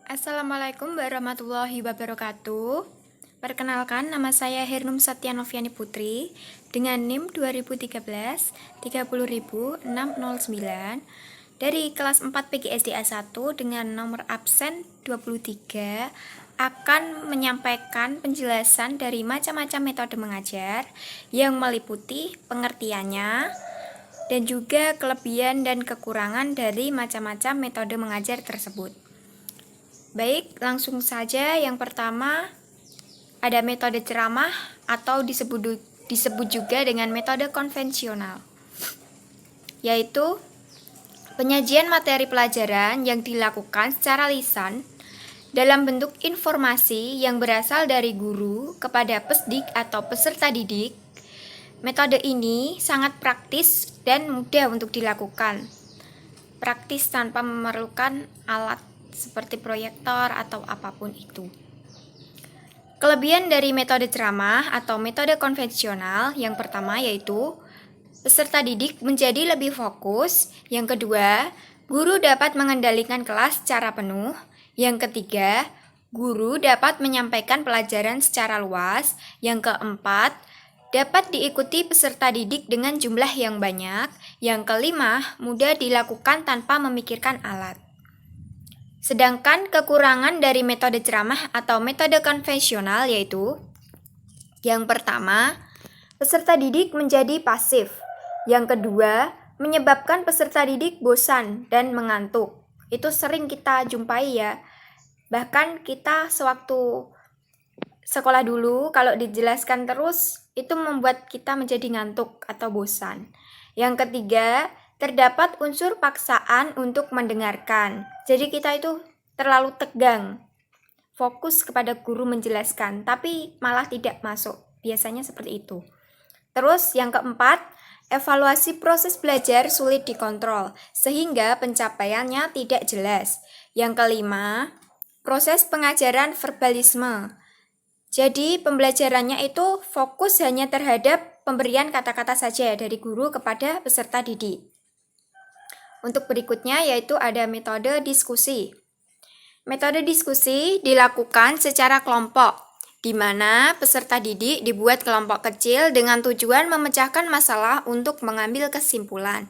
Assalamualaikum warahmatullahi wabarakatuh. Perkenalkan, nama saya Hernum Satya Noviani Putri dengan NIM 2013 30609 dari kelas 4 PGSD A1 dengan nomor absen 23 akan menyampaikan penjelasan dari macam-macam metode mengajar yang meliputi pengertiannya dan juga kelebihan dan kekurangan dari macam-macam metode mengajar tersebut. Baik, langsung saja. Yang pertama, ada metode ceramah atau disebut juga dengan metode konvensional, yaitu penyajian materi pelajaran yang dilakukan secara lisan dalam bentuk informasi yang berasal dari guru kepada pesdik atau peserta didik. Metode ini sangat praktis dan mudah untuk dilakukan. Praktis tanpa memerlukan alat seperti proyektor atau apapun itu. Kelebihan dari metode ceramah atau metode konvensional yang pertama yaitu peserta didik menjadi lebih fokus. Yang kedua, guru dapat mengendalikan kelas secara penuh. Yang ketiga, guru dapat menyampaikan pelajaran secara luas. Yang keempat, dapat diikuti peserta didik dengan jumlah yang banyak. Yang kelima, mudah dilakukan tanpa memikirkan alat. Sedangkan kekurangan dari metode ceramah atau metode konvensional yaitu yang pertama, peserta didik menjadi pasif. Yang kedua, menyebabkan peserta didik bosan dan mengantuk. Itu sering kita jumpai ya. Bahkan kita sewaktu sekolah dulu kalau dijelaskan terus itu membuat kita menjadi ngantuk atau bosan. Yang ketiga, terdapat unsur paksaan untuk mendengarkan. Jadi kita itu terlalu tegang, fokus kepada guru menjelaskan, tapi malah tidak masuk. Biasanya seperti itu. Terus yang keempat, evaluasi proses belajar sulit dikontrol, sehingga pencapaiannya tidak jelas. Yang kelima, proses pengajaran verbalisme. Jadi pembelajarannya itu fokus hanya terhadap pemberian kata-kata saja dari guru kepada peserta didik. Untuk berikutnya yaitu ada metode diskusi. Metode diskusi dilakukan secara kelompok, di mana peserta didik dibuat kelompok kecil dengan tujuan memecahkan masalah untuk mengambil kesimpulan.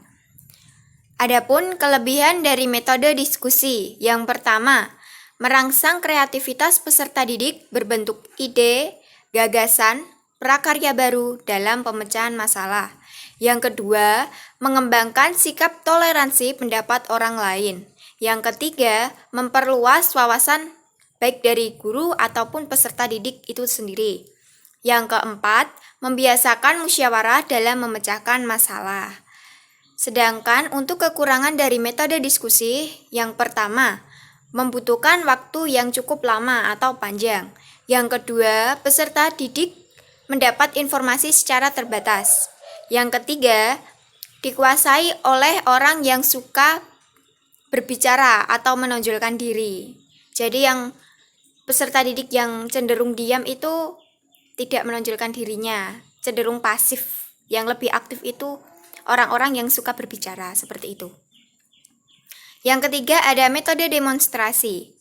Adapun kelebihan dari metode diskusi, yang pertama, merangsang kreativitas peserta didik berbentuk ide, gagasan, prakarya baru dalam pemecahan masalah. Yang kedua, mengembangkan sikap toleransi pendapat orang lain. Yang ketiga, memperluas wawasan baik dari guru ataupun peserta didik itu sendiri. Yang keempat, membiasakan musyawarah dalam memecahkan masalah. Sedangkan untuk kekurangan dari metode diskusi, yang pertama, membutuhkan waktu yang cukup lama atau panjang. Yang kedua, peserta didik mendapat informasi secara terbatas. Yang ketiga, dikuasai oleh orang yang suka berbicara atau menonjolkan diri. Jadi yang peserta didik yang cenderung diam itu tidak menonjolkan dirinya, cenderung pasif. Yang lebih aktif itu orang-orang yang suka berbicara, seperti itu. Yang ketiga ada metode demonstrasi.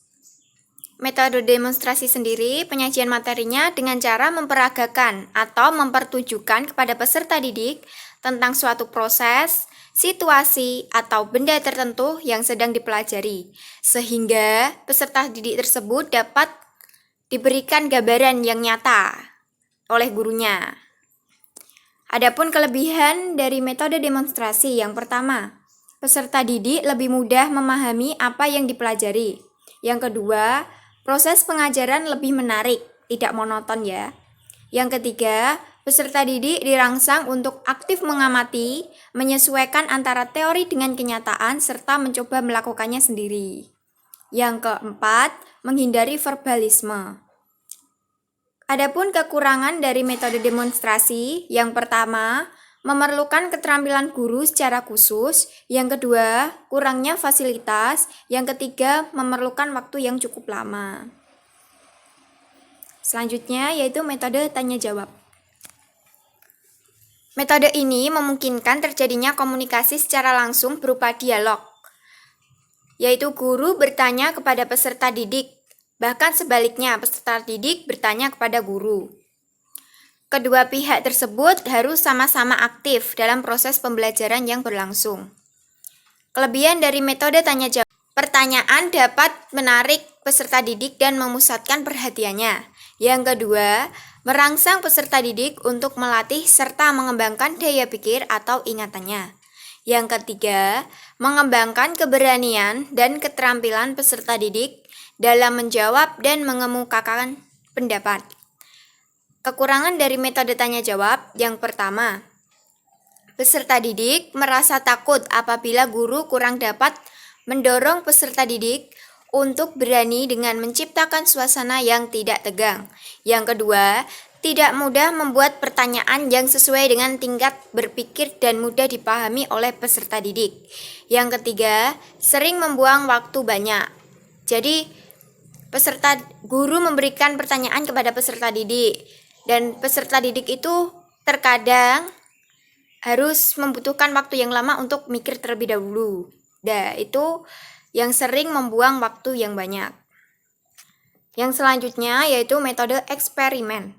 Metode demonstrasi sendiri penyajian materinya dengan cara memperagakan atau mempertunjukkan kepada peserta didik tentang suatu proses, situasi, atau benda tertentu yang sedang dipelajari, sehingga peserta didik tersebut dapat diberikan gambaran yang nyata oleh gurunya. Adapun kelebihan dari metode demonstrasi, yang pertama, peserta didik lebih mudah memahami apa yang dipelajari. Yang kedua, proses pengajaran lebih menarik, tidak monoton ya. Yang ketiga, peserta didik dirangsang untuk aktif mengamati, menyesuaikan antara teori dengan kenyataan, serta mencoba melakukannya sendiri. Yang keempat, menghindari verbalisme. Adapun kekurangan dari metode demonstrasi, yang pertama, memerlukan keterampilan guru secara khusus. Yang kedua, kurangnya fasilitas. Yang ketiga, memerlukan waktu yang cukup lama. Selanjutnya yaitu metode tanya jawab. Metode ini memungkinkan terjadinya komunikasi secara langsung berupa dialog. yaitu guru bertanya kepada peserta didik, bahkan sebaliknya peserta didik bertanya kepada guru. Kedua pihak tersebut harus sama-sama aktif dalam proses pembelajaran yang berlangsung. Kelebihan dari metode tanya jawab. Pertanyaan dapat menarik peserta didik dan memusatkan perhatiannya. Yang kedua, merangsang peserta didik untuk melatih serta mengembangkan daya pikir atau ingatannya. Yang ketiga, mengembangkan keberanian dan keterampilan peserta didik dalam menjawab dan mengemukakan pendapat. Kekurangan dari metode tanya jawab yang pertama, peserta didik merasa takut apabila guru kurang dapat mendorong peserta didik untuk berani dengan menciptakan suasana yang tidak tegang. Yang kedua, tidak mudah membuat pertanyaan yang sesuai dengan tingkat berpikir dan mudah dipahami oleh peserta didik. Yang ketiga, sering membuang waktu banyak. Jadi, guru memberikan pertanyaan kepada peserta didik, dan peserta didik itu terkadang harus membutuhkan waktu yang lama untuk mikir terlebih dahulu. Itu yang sering membuang waktu yang banyak. Yang selanjutnya yaitu metode eksperimen.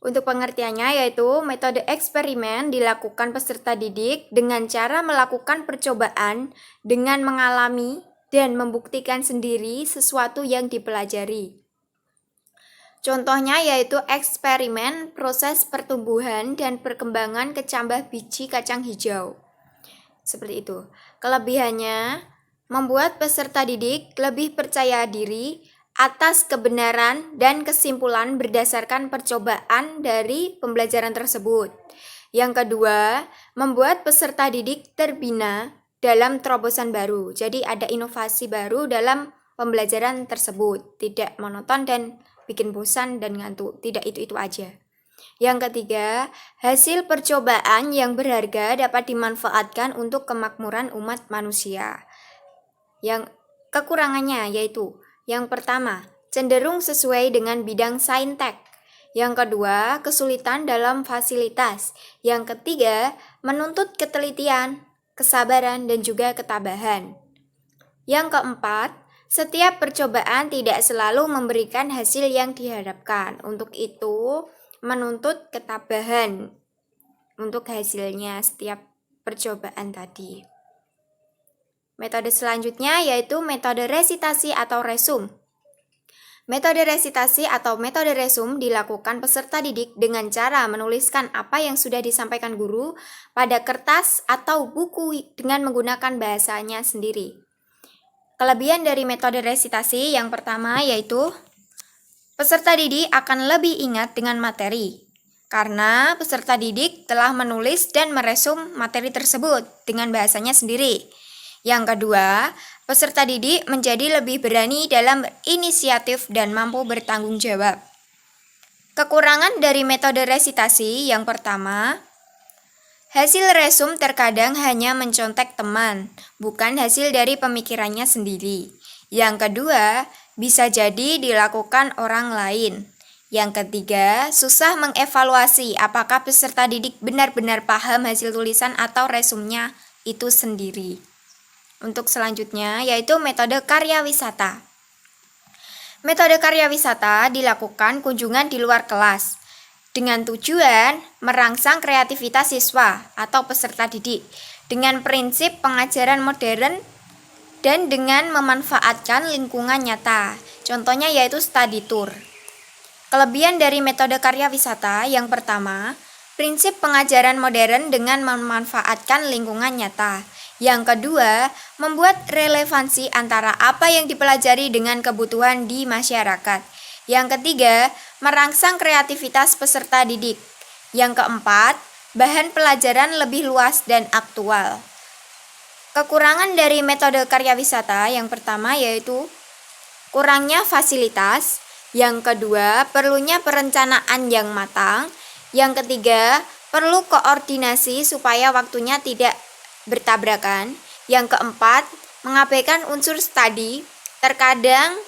Untuk pengertiannya yaitu metode eksperimen dilakukan peserta didik dengan cara melakukan percobaan dengan mengalami dan membuktikan sendiri sesuatu yang dipelajari. Contohnya yaitu eksperimen proses pertumbuhan dan perkembangan kecambah biji kacang hijau. Seperti itu. Kelebihannya, membuat peserta didik lebih percaya diri atas kebenaran dan kesimpulan berdasarkan percobaan dari pembelajaran tersebut. Yang kedua, membuat peserta didik terbina dalam terobosan baru. Jadi ada inovasi baru dalam pembelajaran tersebut, tidak monoton dan bikin bosan dan ngantuk, tidak itu-itu aja. Yang ketiga, hasil percobaan yang berharga dapat dimanfaatkan untuk kemakmuran umat manusia. Yang kekurangannya yaitu, yang pertama, cenderung sesuai dengan bidang saintek. Yang kedua, kesulitan dalam fasilitas. Yang ketiga, menuntut ketelitian, kesabaran, dan juga ketabahan. Yang keempat, setiap percobaan tidak selalu memberikan hasil yang diharapkan. Untuk itu, menuntut ketabahan untuk hasilnya setiap percobaan tadi. Metode selanjutnya yaitu metode resitasi atau resum. Metode resitasi atau metode resum dilakukan peserta didik dengan cara menuliskan apa yang sudah disampaikan guru pada kertas atau buku dengan menggunakan bahasanya sendiri. Kelebihan dari metode resitasi yang pertama yaitu peserta didik akan lebih ingat dengan materi karena peserta didik telah menulis dan meresum materi tersebut dengan bahasanya sendiri. Yang kedua, peserta didik menjadi lebih berani dalam inisiatif dan mampu bertanggung jawab. Kekurangan dari metode resitasi yang pertama, hasil resum terkadang hanya mencontek teman, bukan hasil dari pemikirannya sendiri. Yang kedua, bisa jadi dilakukan orang lain. Yang ketiga, susah mengevaluasi apakah peserta didik benar-benar paham hasil tulisan atau resumnya itu sendiri. Untuk selanjutnya, yaitu metode karya wisata. Metode karya wisata dilakukan kunjungan di luar kelas dengan tujuan merangsang kreativitas siswa atau peserta didik dengan prinsip pengajaran modern dan dengan memanfaatkan lingkungan nyata. Contohnya yaitu study tour. Kelebihan dari metode karya wisata yang pertama, prinsip pengajaran modern dengan memanfaatkan lingkungan nyata. Yang kedua, membuat relevansi antara apa yang dipelajari dengan kebutuhan di masyarakat. Yang ketiga, merangsang kreativitas peserta didik. Yang keempat, bahan pelajaran lebih luas dan aktual. Kekurangan dari metode karya wisata yang pertama yaitu kurangnya fasilitas. Yang kedua, perlunya perencanaan yang matang. Yang ketiga, perlu koordinasi supaya waktunya tidak bertabrakan. Yang keempat, mengabaikan unsur studi. Terkadang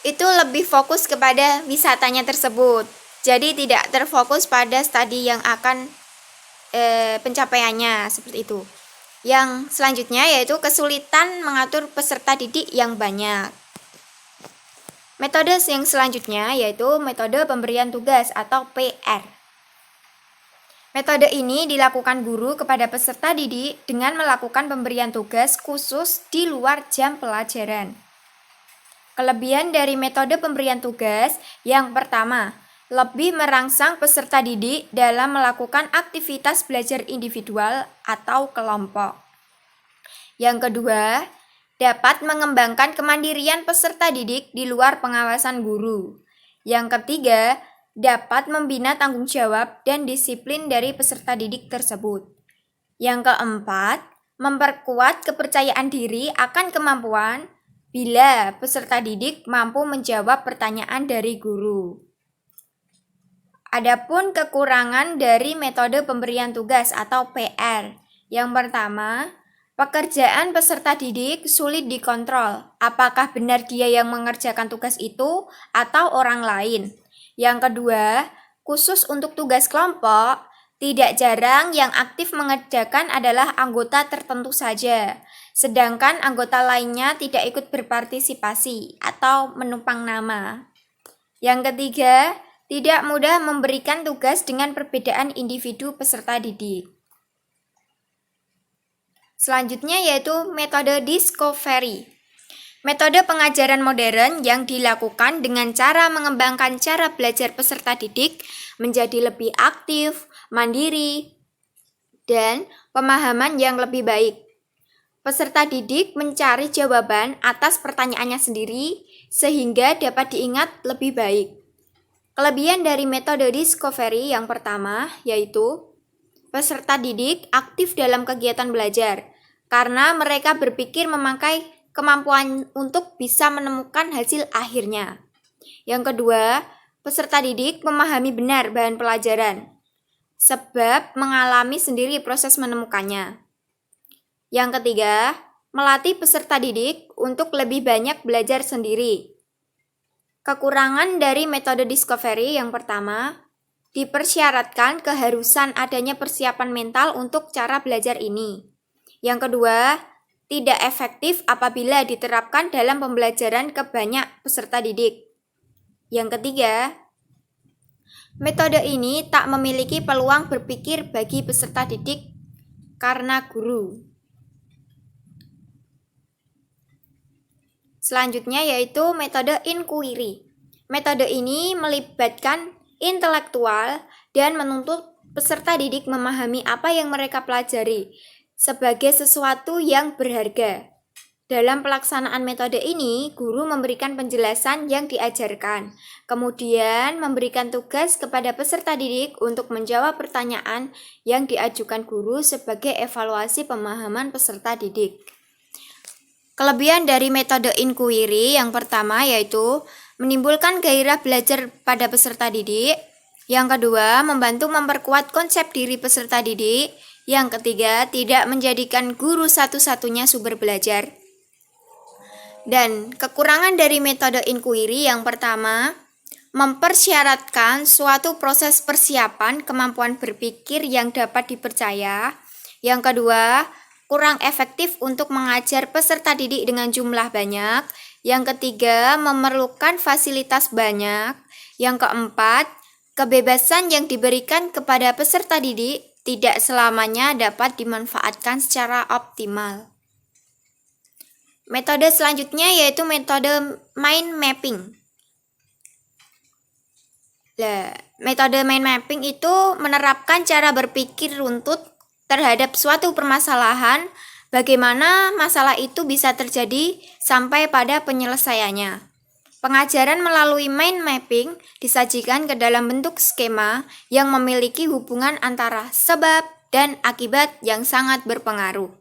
itu lebih fokus kepada wisatanya tersebut. Jadi tidak terfokus pada studi yang akan pencapaiannya, seperti itu. Yang selanjutnya yaitu kesulitan mengatur peserta didik yang banyak. Metode yang selanjutnya yaitu metode pemberian tugas atau PR. Metode ini dilakukan guru kepada peserta didik dengan melakukan pemberian tugas khusus di luar jam pelajaran. Kelebihan dari metode pemberian tugas yang pertama, lebih merangsang peserta didik dalam melakukan aktivitas belajar individual atau kelompok. Yang kedua, dapat mengembangkan kemandirian peserta didik di luar pengawasan guru. Yang ketiga, dapat membina tanggung jawab dan disiplin dari peserta didik tersebut. Yang keempat, memperkuat kepercayaan diri akan kemampuan bila peserta didik mampu menjawab pertanyaan dari guru. Adapun kekurangan dari metode pemberian tugas atau PR. Yang pertama, pekerjaan peserta didik sulit dikontrol. Apakah benar dia yang mengerjakan tugas itu atau orang lain? Yang kedua, khusus untuk tugas kelompok, tidak jarang yang aktif mengerjakan adalah anggota tertentu saja, sedangkan anggota lainnya tidak ikut berpartisipasi atau menumpang nama. Yang ketiga, tidak mudah memberikan tugas dengan perbedaan individu peserta didik. Selanjutnya yaitu metode discovery. Metode pengajaran modern yang dilakukan dengan cara mengembangkan cara belajar peserta didik menjadi lebih aktif, mandiri, dan pemahaman yang lebih baik. Peserta didik mencari jawaban atas pertanyaannya sendiri sehingga dapat diingat lebih baik. Kelebihan dari metode discovery yang pertama yaitu peserta didik aktif dalam kegiatan belajar karena mereka berpikir memakai kemampuan untuk bisa menemukan hasil akhirnya. Yang kedua, peserta didik memahami benar bahan pelajaran, sebab mengalami sendiri proses menemukannya. Yang ketiga, melatih peserta didik untuk lebih banyak belajar sendiri. Kekurangan dari metode discovery yang pertama, dipersyaratkan keharusan adanya persiapan mental untuk cara belajar ini. Yang kedua, tidak efektif apabila diterapkan dalam pembelajaran ke banyak peserta didik. Yang ketiga, metode ini tak memiliki peluang berpikir bagi peserta didik karena guru. Selanjutnya yaitu metode inquiry. Metode ini melibatkan intelektual dan menuntut peserta didik memahami apa yang mereka pelajari sebagai sesuatu yang berharga. Dalam pelaksanaan metode ini, guru memberikan penjelasan yang diajarkan, kemudian memberikan tugas kepada peserta didik untuk menjawab pertanyaan yang diajukan guru sebagai evaluasi pemahaman peserta didik. Kelebihan dari metode inquiry yang pertama yaitu menimbulkan gairah belajar pada peserta didik. Yang kedua, membantu memperkuat konsep diri peserta didik. Yang ketiga, tidak menjadikan guru satu-satunya sumber belajar. Dan kekurangan dari metode inquiry yang pertama, mempersyaratkan suatu proses persiapan kemampuan berpikir yang dapat dipercaya. Yang kedua, kurang efektif untuk mengajar peserta didik dengan jumlah banyak. Yang ketiga, memerlukan fasilitas banyak. Yang keempat, kebebasan yang diberikan kepada peserta didik tidak selamanya dapat dimanfaatkan secara optimal. Metode selanjutnya yaitu metode mind mapping. Metode mind mapping itu menerapkan cara berpikir runtut terhadap suatu permasalahan, bagaimana masalah itu bisa terjadi sampai pada penyelesaiannya. Pengajaran melalui mind mapping disajikan ke dalam bentuk skema yang memiliki hubungan antara sebab dan akibat yang sangat berpengaruh.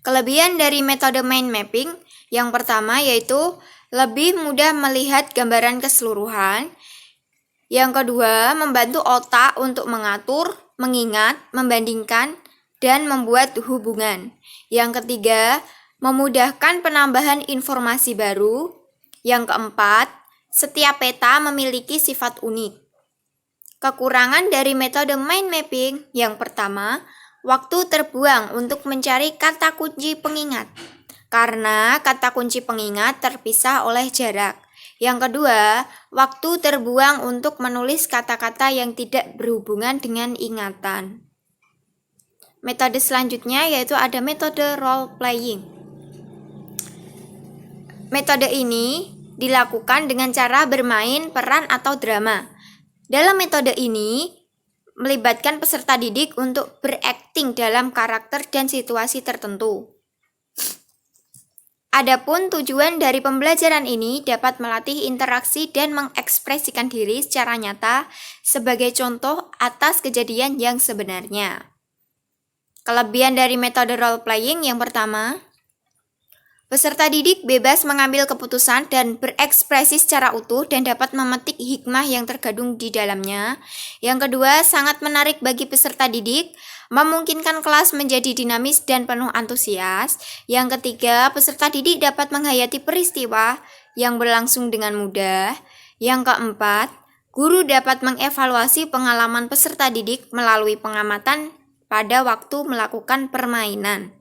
Kelebihan dari metode mind mapping yang pertama yaitu lebih mudah melihat gambaran keseluruhan. Yang kedua, membantu otak untuk mengatur, mengingat, membandingkan, dan membuat hubungan. Yang ketiga, memudahkan penambahan informasi baru. Yang keempat, setiap peta memiliki sifat unik. Kekurangan dari metode mind mapping yang pertama, Waktu terbuang untuk mencari kata kunci pengingat, karena kata kunci pengingat terpisah oleh jarak. Yang kedua, waktu terbuang untuk menulis kata-kata yang tidak berhubungan dengan ingatan. Metode selanjutnya yaitu ada metode role playing. Metode ini dilakukan dengan cara bermain peran atau drama. Dalam metode ini, melibatkan peserta didik untuk berakting dalam karakter dan situasi tertentu. Adapun tujuan dari pembelajaran ini dapat melatih interaksi dan mengekspresikan diri secara nyata sebagai contoh atas kejadian yang sebenarnya. Kelebihan dari metode role playing yang pertama, peserta didik bebas mengambil keputusan dan berekspresi secara utuh dan dapat memetik hikmah yang terkandung di dalamnya. Yang kedua, sangat menarik bagi peserta didik, memungkinkan kelas menjadi dinamis dan penuh antusias. Yang ketiga, peserta didik dapat menghayati peristiwa yang berlangsung dengan mudah. Yang keempat, guru dapat mengevaluasi pengalaman peserta didik melalui pengamatan pada waktu melakukan permainan.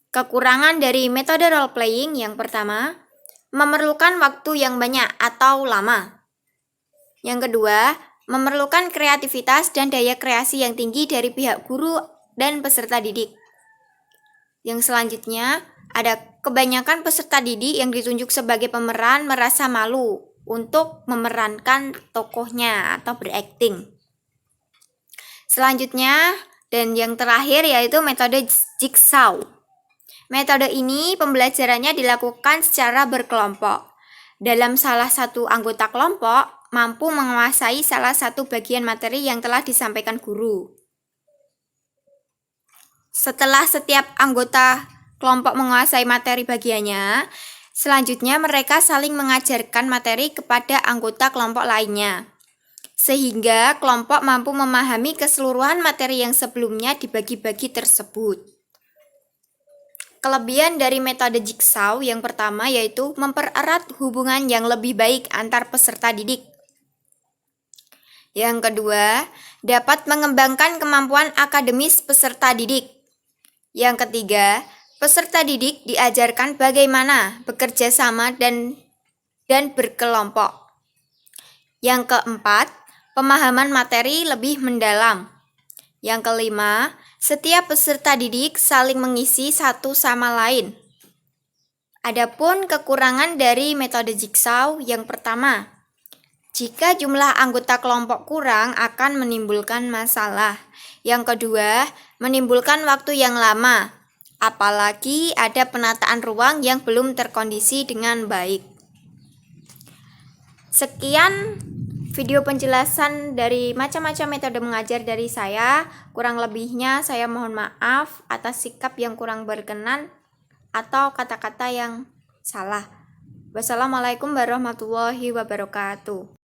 Kekurangan dari metode role playing yang pertama, memerlukan waktu yang banyak atau lama. Yang kedua, memerlukan kreativitas dan daya kreasi yang tinggi dari pihak guru dan peserta didik. Yang selanjutnya, ada kebanyakan peserta didik yang ditunjuk sebagai pemeran merasa malu untuk memerankan tokohnya atau berakting. Selanjutnya, dan yang terakhir yaitu metode jigsaw. Metode ini pembelajarannya dilakukan secara berkelompok. Dalam salah satu anggota kelompok mampu menguasai salah satu bagian materi yang telah disampaikan guru. Setelah setiap anggota kelompok menguasai materi bagiannya, selanjutnya mereka saling mengajarkan materi kepada anggota kelompok lainnya, sehingga kelompok mampu memahami keseluruhan materi yang sebelumnya dibagi-bagi tersebut. Kelebihan dari metode jigsaw yang pertama yaitu mempererat hubungan yang lebih baik antar peserta didik. Yang kedua, dapat mengembangkan kemampuan akademis peserta didik. Yang ketiga, peserta didik diajarkan bagaimana bekerja sama dan berkelompok. Yang keempat, pemahaman materi lebih mendalam. Yang kelima, setiap peserta didik saling mengisi satu sama lain. Adapun kekurangan dari metode jigsaw yang pertama, jika jumlah anggota kelompok kurang akan menimbulkan masalah. Yang kedua, menimbulkan waktu yang lama, apalagi ada penataan ruang yang belum terkondisi dengan baik. Sekian video penjelasan dari macam-macam metode mengajar dari saya. Kurang lebihnya saya mohon maaf atas sikap yang kurang berkenan atau kata-kata yang salah. Wassalamualaikum warahmatullahi wabarakatuh.